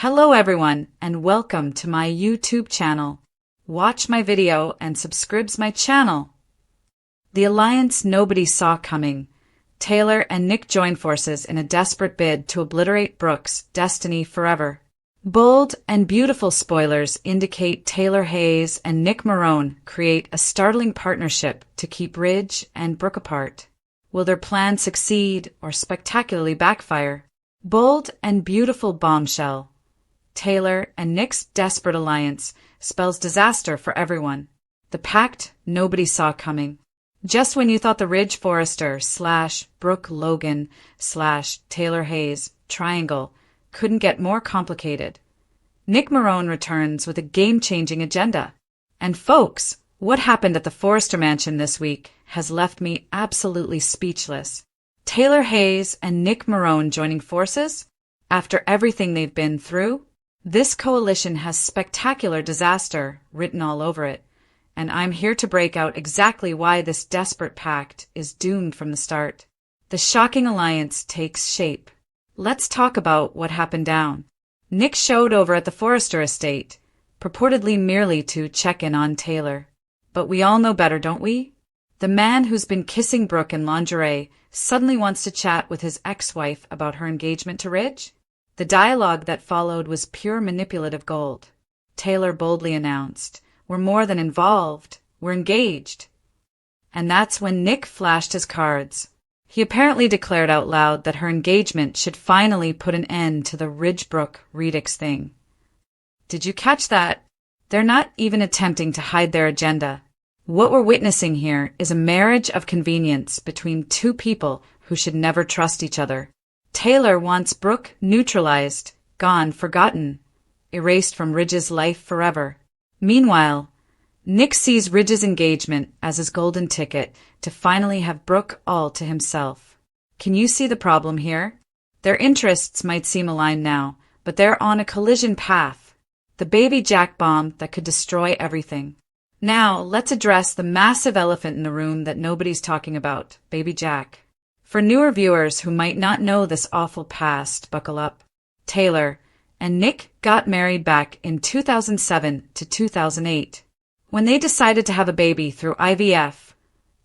Hello everyone and welcome to my YouTube channel. Watch my video and subscribe my channel. The alliance nobody saw coming. Taylor and Nick join forces in a desperate bid to obliterate Brooke's destiny forever. Bold and beautiful spoilers indicate Taylor Hayes and Nick Marone create a startling partnership to keep Ridge and Brooke apart. Will their plan succeed or spectacularly backfire? Bold and beautiful Bombshell. Taylor and Nick's desperate alliance spells disaster for everyone. The pact nobody saw coming. Just when you thought the Ridge Forrester / Brooke Logan / Taylor Hayes triangle couldn't get more complicated, Nick Marone returns with a game-changing agenda. And folks, what happened at the Forrester mansion this week has left me absolutely speechless. Taylor Hayes and Nick Marone joining forces? After everything they've been through? This coalition has spectacular disaster written all over it, and I'm here to break out exactly why this desperate pact is doomed from the start. The shocking alliance takes shape. Let's talk about what happened down. Nick showed over at the Forrester estate, purportedly merely to check in on Taylor. But we all know better, don't we? The man who's been kissing Brooke in lingerie suddenly wants to chat with his ex-wife about her engagement to Ridge? The dialogue that followed was pure manipulative gold. Taylor boldly announced, "We're more than involved, we're engaged." And that's when Nick flashed his cards. He apparently declared out loud that her engagement should finally put an end to the Ridge-Brooke Redix thing. Did you catch that? They're not even attempting to hide their agenda. What we're witnessing here is a marriage of convenience between two people who should never trust each other. Taylor wants Brooke neutralized, gone, forgotten, erased from Ridge's life forever. Meanwhile, Nick sees Ridge's engagement as his golden ticket to finally have Brooke all to himself. Can you see the problem here? Their interests might seem aligned now, but they're on a collision path. The baby Jack bomb that could destroy everything. Now, let's address the massive elephant in the room that nobody's talking about, baby Jack. For newer viewers who might not know this awful past, buckle up. Taylor and Nick got married back in 2007 to 2008. When they decided to have a baby through IVF,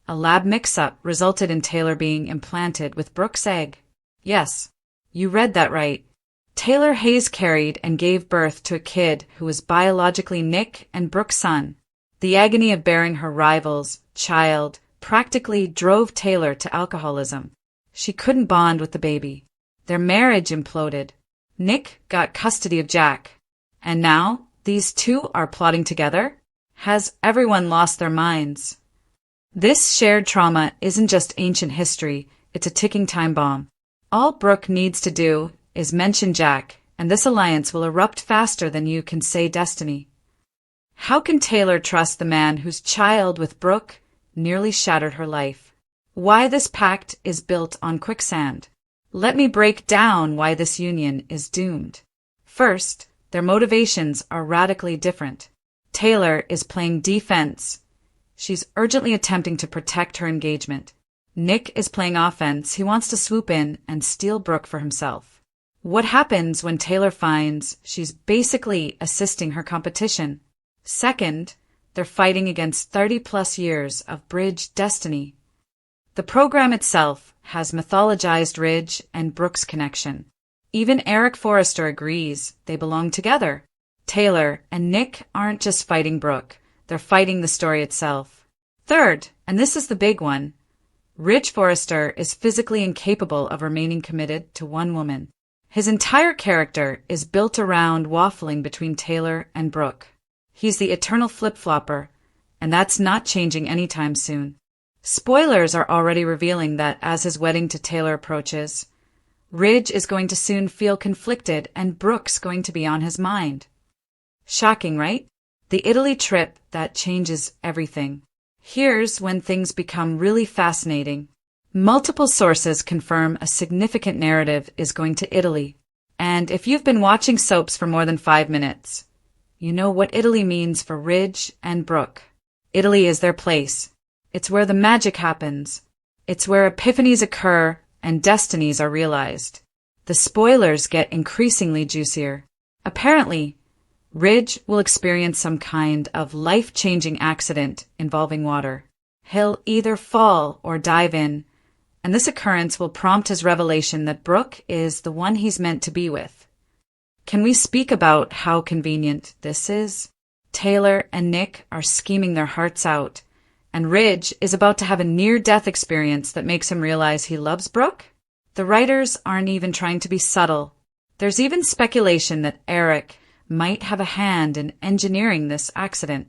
a lab mix-up resulted in Taylor being implanted with Brooke's egg. Yes, you read that right. Taylor Hayes carried and gave birth to a kid who was biologically Nick and Brooke's son. The agony of bearing her rival's child practically drove Taylor to alcoholism. She couldn't bond with the baby. Their marriage imploded. Nick got custody of Jack. And now, these two are plotting together? Has everyone lost their minds? This shared trauma isn't just ancient history, it's a ticking time bomb. All Brooke needs to do is mention Jack, and this alliance will erupt faster than you can say destiny. How can Taylor trust the man whose child with Brooke nearly shattered her life? Why this pact is built on quicksand? Let me break down why this union is doomed. First, their motivations are radically different. Taylor is playing defense. She's urgently attempting to protect her engagement. Nick is playing offense. He wants to swoop in and steal Brooke for himself. What happens when Taylor finds she's basically assisting her competition? Second, they're fighting against 30-plus years of Bridge destiny. The program itself has mythologized Ridge and Brooke's connection. Even Eric Forrester agrees they belong together. Taylor and Nick aren't just fighting Brooke, they're fighting the story itself. Third, and this is the big one, Ridge Forrester is physically incapable of remaining committed to one woman. His entire character is built around waffling between Taylor and Brooke. He's the eternal flip-flopper, and that's not changing anytime soon. Spoilers are already revealing that as his wedding to Taylor approaches, Ridge is going to soon feel conflicted and Brooke's going to be on his mind. Shocking, right? The Italy trip that changes everything. Here's when things become really fascinating. Multiple sources confirm a significant narrative is going to Italy. And if you've been watching soaps for more than 5 minutes, you know what Italy means for Ridge and Brooke. Italy is their place. It's where the magic happens. It's where epiphanies occur and destinies are realized. The spoilers get increasingly juicier. Apparently, Ridge will experience some kind of life-changing accident involving water. He'll either fall or dive in, and this occurrence will prompt his revelation that Brooke is the one he's meant to be with. Can we speak about how convenient this is? Taylor and Nick are scheming their hearts out, and Ridge is about to have a near-death experience that makes him realize he loves Brooke? The writers aren't even trying to be subtle. There's even speculation that Eric might have a hand in engineering this accident.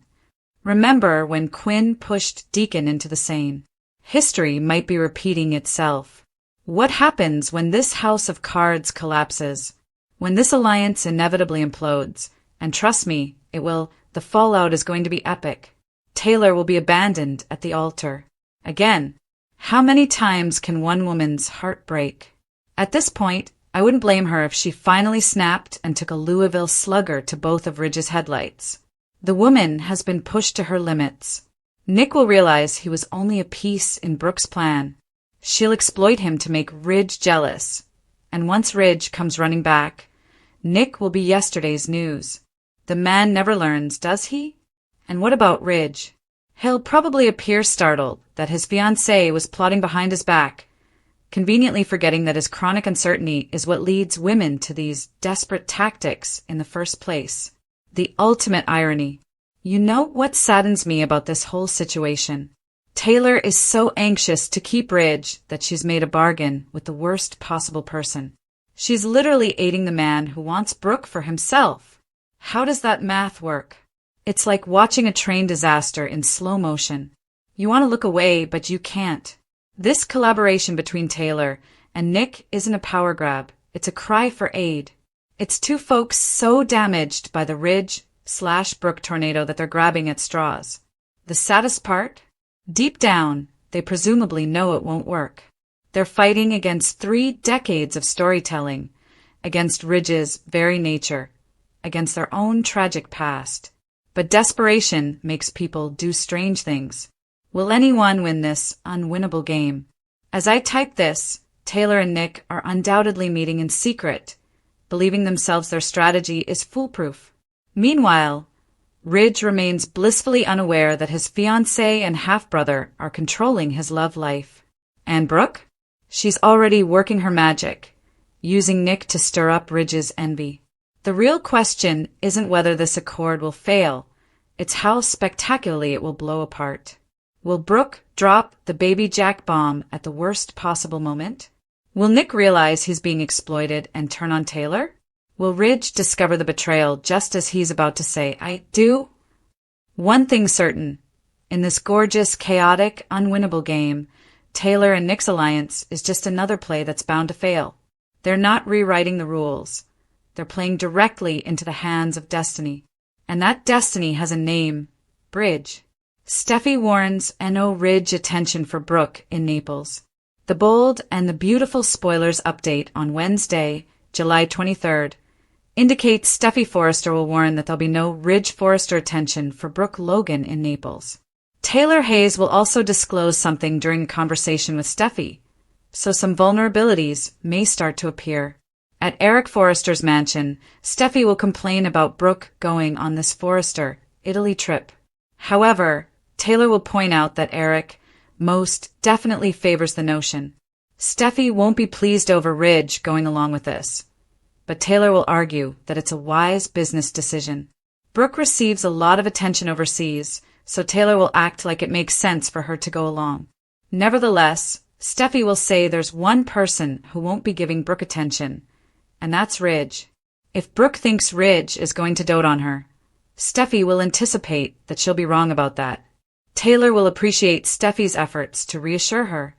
Remember when Quinn pushed Deacon into the Seine? History might be repeating itself. What happens when this house of cards collapses? When this alliance inevitably implodes? And trust me, it will. The fallout is going to be epic. Taylor will be abandoned at the altar. Again, how many times can one woman's heart break? At this point, I wouldn't blame her if she finally snapped and took a Louisville Slugger to both of Ridge's headlights. The woman has been pushed to her limits. Nick will realize he was only a piece in Brooke's plan. She'll exploit him to make Ridge jealous. And once Ridge comes running back, Nick will be yesterday's news. The man never learns, does he? And what about Ridge? He'll probably appear startled that his fiancée was plotting behind his back, conveniently forgetting that his chronic uncertainty is what leads women to these desperate tactics in the first place. The ultimate irony. You know what saddens me about this whole situation? Taylor is so anxious to keep Ridge that she's made a bargain with the worst possible person. She's literally aiding the man who wants Brooke for himself. How does that math work? It's like watching a train disaster in slow motion. You want to look away, but you can't. This collaboration between Taylor and Nick isn't a power grab. It's a cry for aid. It's two folks so damaged by the Ridge/Brooke tornado that they're grabbing at straws. The saddest part? Deep down, they presumably know it won't work. They're fighting against 3 decades of storytelling, against Ridge's very nature, against their own tragic past. But desperation makes people do strange things. Will anyone win this unwinnable game? As I type this, Taylor and Nick are undoubtedly meeting in secret, believing themselves their strategy is foolproof. Meanwhile, Ridge remains blissfully unaware that his fiancé and half-brother are controlling his love life. And Brooke? She's already working her magic, using Nick to stir up Ridge's envy. The real question isn't whether this accord will fail, it's how spectacularly it will blow apart. Will Brooke drop the baby Jack bomb at the worst possible moment? Will Nick realize he's being exploited and turn on Taylor? Will Ridge discover the betrayal just as he's about to say, I do? One thing's certain. In this gorgeous, chaotic, unwinnable game, Taylor and Nick's alliance is just another play that's bound to fail. They're not rewriting the rules. They're playing directly into the hands of destiny. And that destiny has a name, Bridge. Steffi warns N.O. Ridge attention for Brooke in Naples. The bold and the beautiful spoilers update on Wednesday, July 23rd, indicates Steffi Forrester will warn that there'll be no Ridge Forrester attention for Brooke Logan in Naples. Taylor Hayes will also disclose something during a conversation with Steffi, so some vulnerabilities may start to appear. At Eric Forrester's mansion, Steffi will complain about Brooke going on this Forrester, Italy trip. However, Taylor will point out that Eric most definitely favors the notion. Steffi won't be pleased over Ridge going along with this, but Taylor will argue that it's a wise business decision. Brooke receives a lot of attention overseas, so Taylor will act like it makes sense for her to go along. Nevertheless, Steffi will say there's one person who won't be giving Brooke attention, and that's Ridge. If Brooke thinks Ridge is going to dote on her, Steffi will anticipate that she'll be wrong about that. Taylor will appreciate Steffi's efforts to reassure her,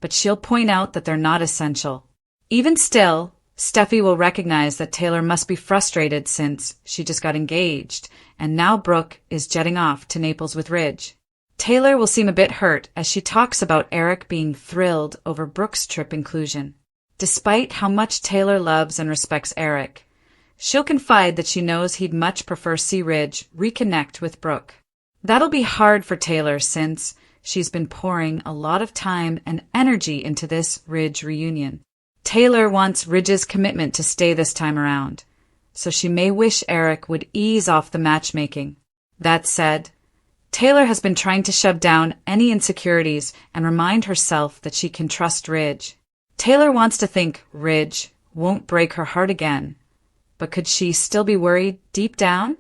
but she'll point out that they're not essential. Even still, Steffi will recognize that Taylor must be frustrated since she just got engaged, and now Brooke is jetting off to Naples with Ridge. Taylor will seem a bit hurt as she talks about Eric being thrilled over Brooke's trip inclusion. Despite how much Taylor loves and respects Eric, she'll confide that she knows he'd much prefer see Ridge reconnect with Brooke. That'll be hard for Taylor since she's been pouring a lot of time and energy into this Ridge reunion. Taylor wants Ridge's commitment to stay this time around, so she may wish Eric would ease off the matchmaking. That said, Taylor has been trying to shove down any insecurities and remind herself that she can trust Ridge. Taylor wants to think Ridge won't break her heart again, but could she still be worried deep down?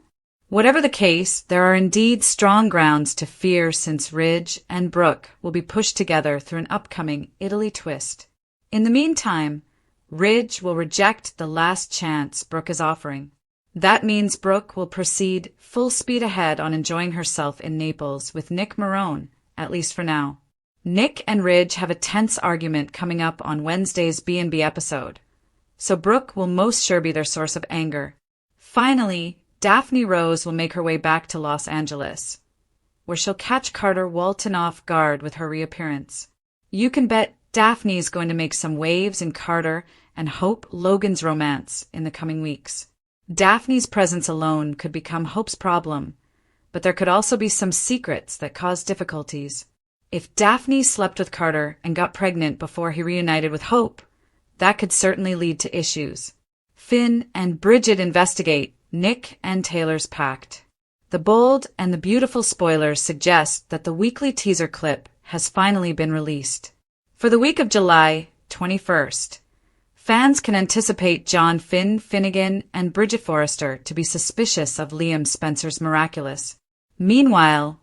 Whatever the case, there are indeed strong grounds to fear since Ridge and Brooke will be pushed together through an upcoming Italy twist. In the meantime, Ridge will reject the last chance Brooke is offering. That means Brooke will proceed full speed ahead on enjoying herself in Naples with Nick Marone, at least for now. Nick and Ridge have a tense argument coming up on Wednesday's B&B episode, so Brooke will most sure be their source of anger. Finally, Daphne Rose will make her way back to Los Angeles, where she'll catch Carter Walton off guard with her reappearance. You can bet Daphne's going to make some waves in Carter and Hope Logan's romance in the coming weeks. Daphne's presence alone could become Hope's problem, but there could also be some secrets that cause difficulties. If Daphne slept with Carter and got pregnant before he reunited with Hope, that could certainly lead to issues. Finn and Bridget investigate Nick and Taylor's pact. The bold and the beautiful spoilers suggest that the weekly teaser clip has finally been released. For the week of July 21st, fans can anticipate John Finn Finnegan and Bridget Forrester to be suspicious of Liam Spencer's miraculous. Meanwhile,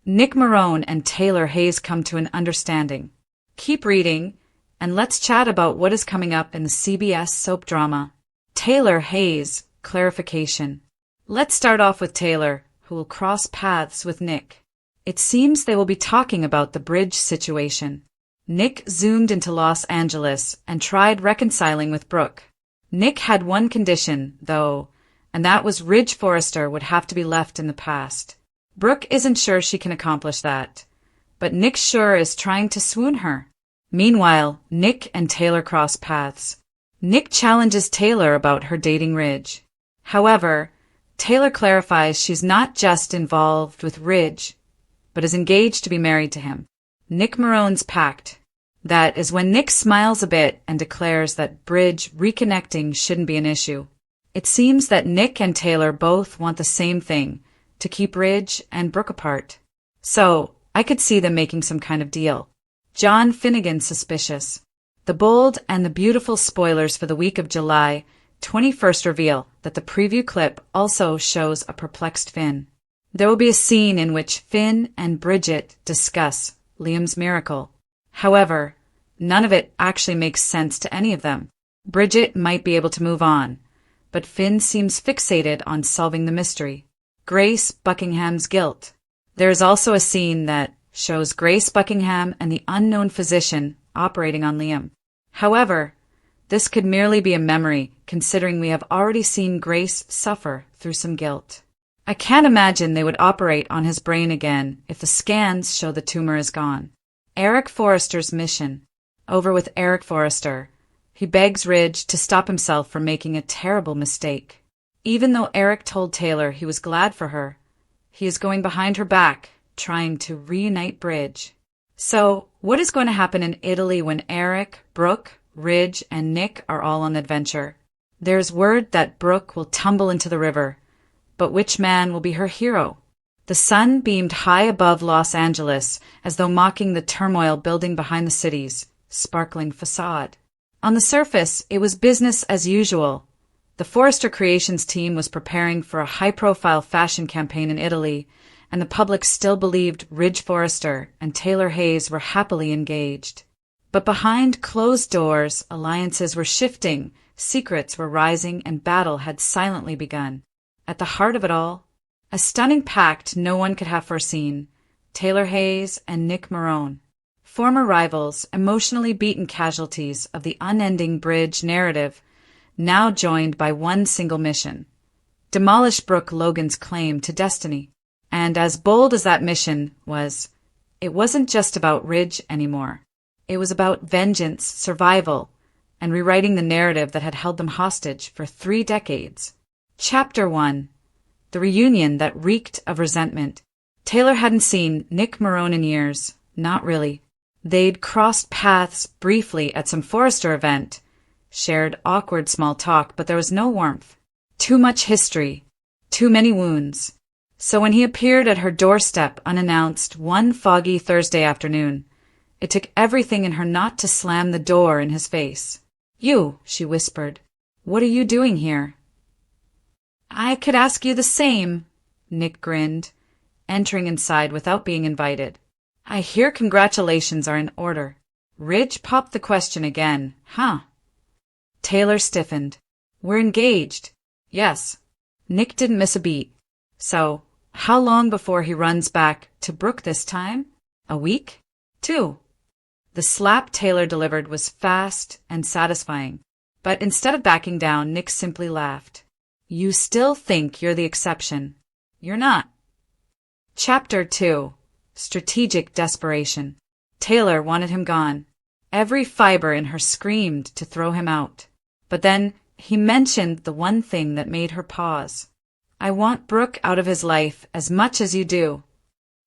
Nick Marone and Taylor Hayes come to an understanding. Keep reading, and let's chat about what is coming up in the CBS soap drama Taylor Hayes Clarification. Let's start off with Taylor, who will cross paths with Nick. It seems they will be talking about the bridge situation. Nick zoomed into Los Angeles and tried reconciling with Brooke. Nick had one condition, though, and that was Ridge Forrester would have to be left in the past. Brooke isn't sure she can accomplish that, but Nick sure is trying to swoon her. Meanwhile, Nick and Taylor cross paths. Nick challenges Taylor about her dating Ridge. However, Taylor clarifies she's not just involved with Ridge, but is engaged to be married to him. Nick Marone's pact. That is when Nick smiles a bit and declares that Bridge reconnecting shouldn't be an issue. It seems that Nick and Taylor both want the same thing, to keep Ridge and Brooke apart. So, I could see them making some kind of deal. John Finnegan suspicious. The bold and the beautiful spoilers for the week of July 21st reveal that the preview clip also shows a perplexed Finn. There will be a scene in which Finn and Bridget discuss Liam's miracle. However, none of it actually makes sense to any of them. Bridget might be able to move on, but Finn seems fixated on solving the mystery. Grace Buckingham's guilt. There is also a scene that shows Grace Buckingham and the unknown physician operating on Liam. However, this could merely be a memory, considering we have already seen Grace suffer through some guilt. I can't imagine they would operate on his brain again if the scans show the tumor is gone. Eric Forrester's mission. Over with Eric Forrester. He begs Ridge to stop himself from making a terrible mistake. Even though Eric told Taylor he was glad for her, he is going behind her back, trying to reunite Bridge. So, what is going to happen in Italy when Eric, Brooke, Ridge, and Nick are all on adventure? There's word that Brooke will tumble into the river, but which man will be her hero? The sun beamed high above Los Angeles, as though mocking the turmoil building behind the city's sparkling facade. On the surface, it was business as usual. The Forrester Creations team was preparing for a high-profile fashion campaign in Italy, and the public still believed Ridge Forrester and Taylor Hayes were happily engaged. But behind closed doors, alliances were shifting, secrets were rising, and battle had silently begun. At the heart of it all, a stunning pact no one could have foreseen, Taylor Hayes and Nick Marone. Former rivals, emotionally beaten casualties of the unending Bridge narrative, now joined by one single mission: demolish Brooke Logan's claim to destiny. And as bold as that mission was, it wasn't just about Ridge anymore. It was about vengeance, survival, and rewriting the narrative that had held them hostage for 3 decades. Chapter 1. The reunion that reeked of resentment. Taylor hadn't seen Nick Marone in years. Not really. They'd crossed paths briefly at some Forrester event, shared awkward small talk, but there was no warmth. Too much history. Too many wounds. So when he appeared at her doorstep unannounced one foggy Thursday afternoon, it took everything in her not to slam the door in his face. "You," she whispered. "What are you doing here?" "I could ask you the same," Nick grinned, entering inside without being invited. "I hear congratulations are in order." Ridge popped the question again. "Huh?" Taylor stiffened. "We're engaged." "Yes." Nick didn't miss a beat. "So, how long before he runs back to Brooke this time? A week? 2? The slap Taylor delivered was fast and satisfying, but instead of backing down, Nick simply laughed. "You still think you're the exception. You're not." Chapter 2. Strategic Desperation. Taylor wanted him gone. Every fiber in her screamed to throw him out. But then he mentioned the one thing that made her pause. "I want Brooke out of his life as much as you do."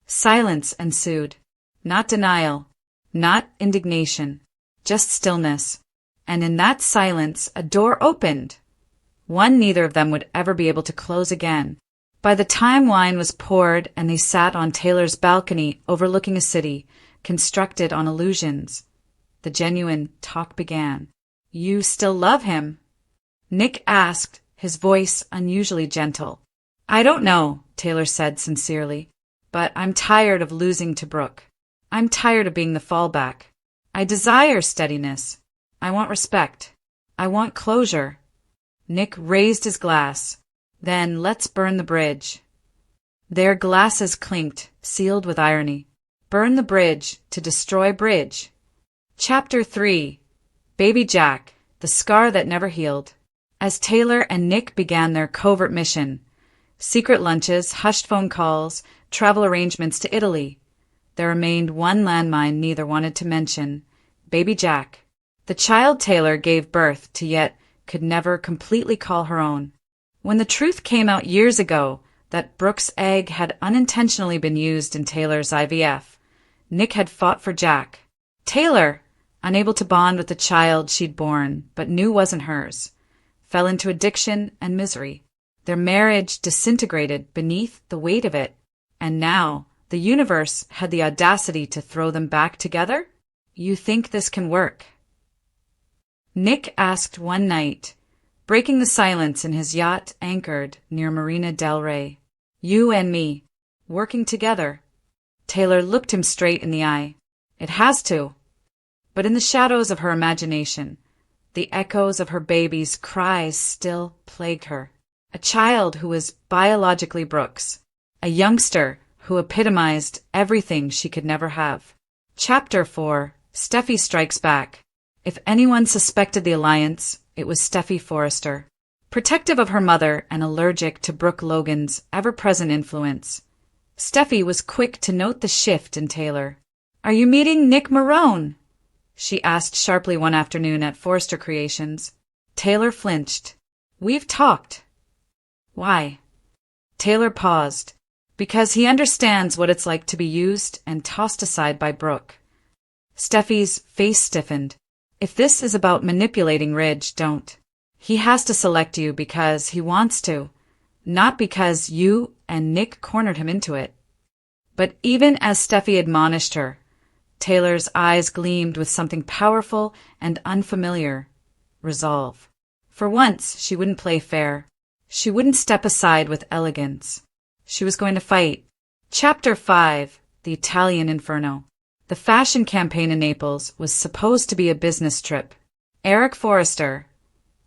Silence ensued. Not denial, not indignation, just stillness. And in that silence, a door opened. One neither of them would ever be able to close again. By the time wine was poured and they sat on Taylor's balcony overlooking a city constructed on illusions, the genuine talk began. "You still love him?" Nick asked, his voice unusually gentle. "I don't know," Taylor said sincerely, "but I'm tired of losing to Brooke. I'm tired of being the fallback. I desire steadiness. I want respect. I want closure." Nick raised his glass. "Then let's burn the bridge." Their glasses clinked, sealed with irony. Burn the bridge to destroy Bridge. Chapter 3. Baby Jack, the scar that never healed. As Taylor and Nick began their covert mission, secret lunches, hushed phone calls, travel arrangements to Italy, there remained one landmine neither wanted to mention: Baby Jack. The child Taylor gave birth to yet could never completely call her own. When the truth came out years ago that Brooke's egg had unintentionally been used in Taylor's IVF, Nick had fought for Jack. Taylor, unable to bond with the child she'd born but knew wasn't hers, fell into addiction and misery. Their marriage disintegrated beneath the weight of it, and now the universe had the audacity to throw them back together? "You think this can work?" Nick asked one night, breaking the silence in his yacht anchored near Marina del Rey. "You and me, working together?" Taylor looked him straight in the eye. "It has to." But in the shadows of her imagination, the echoes of her baby's cries still plagued her. A child who was biologically Brooke's. A youngster who epitomized everything she could never have. Chapter 4. Steffi Strikes Back. If anyone suspected the alliance, it was Steffi Forrester. Protective of her mother and allergic to Brooke Logan's ever-present influence, Steffi was quick to note the shift in Taylor. "Are you meeting Nick Marone?" she asked sharply one afternoon at Forrester Creations. Taylor flinched. "We've talked." "Why?" Taylor paused. "Because he understands what it's like to be used and tossed aside by Brooke." Steffi's face stiffened. "If this is about manipulating Ridge, don't. He has to select you because he wants to, not because you and Nick cornered him into it." But even as Steffi admonished her, Taylor's eyes gleamed with something powerful and unfamiliar: resolve. For once, she wouldn't play fair. She wouldn't step aside with elegance. She was going to fight. Chapter 5. The Italian Inferno. The fashion campaign in Naples was supposed to be a business trip. Eric Forrester,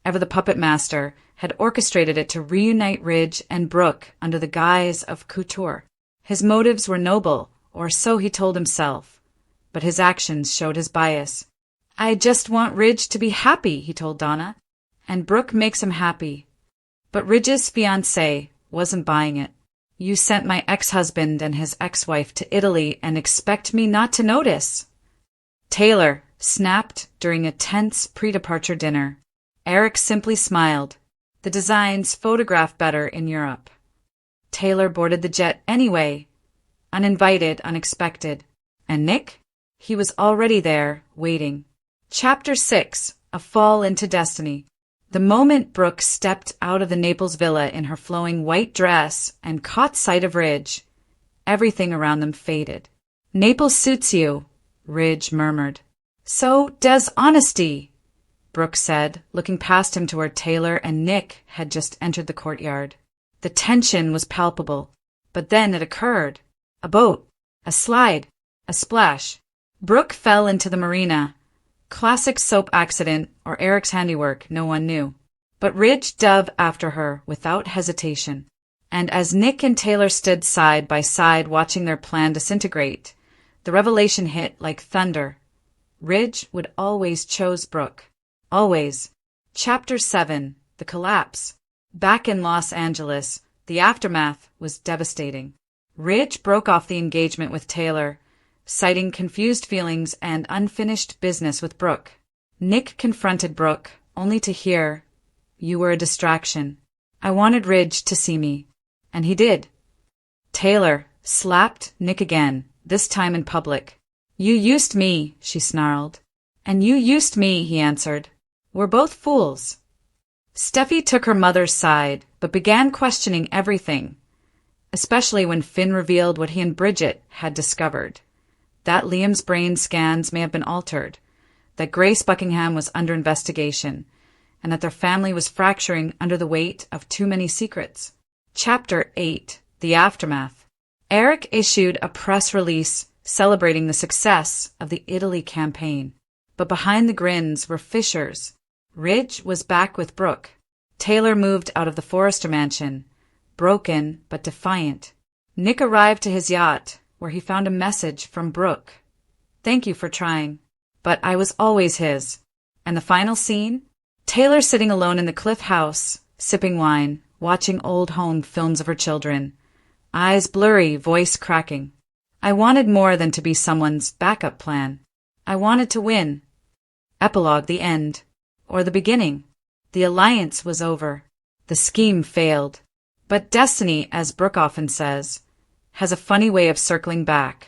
ever the puppet master, had orchestrated it to reunite Ridge and Brooke under the guise of couture. His motives were noble, or so he told himself, but his actions showed his bias. "I just want Ridge to be happy," he told Donna, "and Brooke makes him happy." But Ridge's fiancé wasn't buying it. "You sent my ex-husband and his ex-wife to Italy and expect me not to notice?" Taylor snapped during a tense pre-departure dinner. Eric simply smiled. The designs photographed better in Europe. Taylor boarded the jet anyway. Uninvited, unexpected. And Nick? He was already there, waiting. Chapter 6. A Fall into Destiny. The moment Brooke stepped out of the Naples villa in her flowing white dress and caught sight of Ridge, everything around them faded. "Naples suits you," Ridge murmured. "So does honesty," Brooke said, looking past him to where Taylor and Nick had just entered the courtyard. The tension was palpable, but then it occurred. A boat, a slide, a splash. Brooke fell into the marina. Classic soap accident or Eric's handiwork, no one knew. But Ridge dove after her without hesitation. And as Nick and Taylor stood side by side watching their plan disintegrate, the revelation hit like thunder. Ridge would always choose Brooke. Always. Chapter 7. The Collapse. Back in Los Angeles, the aftermath was devastating. Ridge broke off the engagement with Taylor, citing confused feelings and unfinished business with Brooke. Nick confronted Brooke, only to hear, "You were a distraction. I wanted Ridge to see me." And he did. Taylor slapped Nick again, this time in public. "You used me," she snarled. "And you used me," he answered. "We're both fools." Steffi took her mother's side, but began questioning everything, especially when Finn revealed what he and Bridget had discovered. That Liam's brain scans may have been altered, that Grace Buckingham was under investigation, and that their family was fracturing under the weight of too many secrets. Chapter 8. The Aftermath. Eric issued a press release celebrating the success of the Italy campaign, but behind the grins were fissures. Ridge was back with Brooke. Taylor moved out of the Forrester mansion, broken but defiant. Nick arrived to his yacht, where he found a message from Brooke. "Thank you for trying, but I was always his." And the final scene? Taylor sitting alone in the Cliff house, sipping wine, watching old home films of her children. Eyes blurry, voice cracking. "I wanted more than to be someone's backup plan. I wanted to win." Epilogue. The end. Or the beginning. The alliance was over. The scheme failed. But destiny, as Brooke often says, has a funny way of circling back.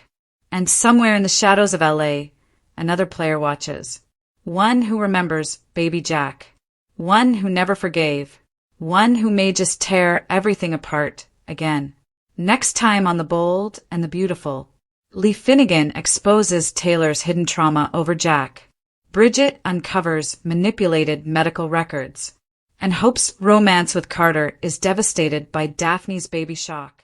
And somewhere in the shadows of LA, another player watches. One who remembers Baby Jack. One who never forgave. One who may just tear everything apart again. Next time on The Bold and the Beautiful, Lee Finnegan exposes Taylor's hidden trauma over Jack. Bridget uncovers manipulated medical records. And Hope's romance with Carter is devastated by Daphne's baby shock.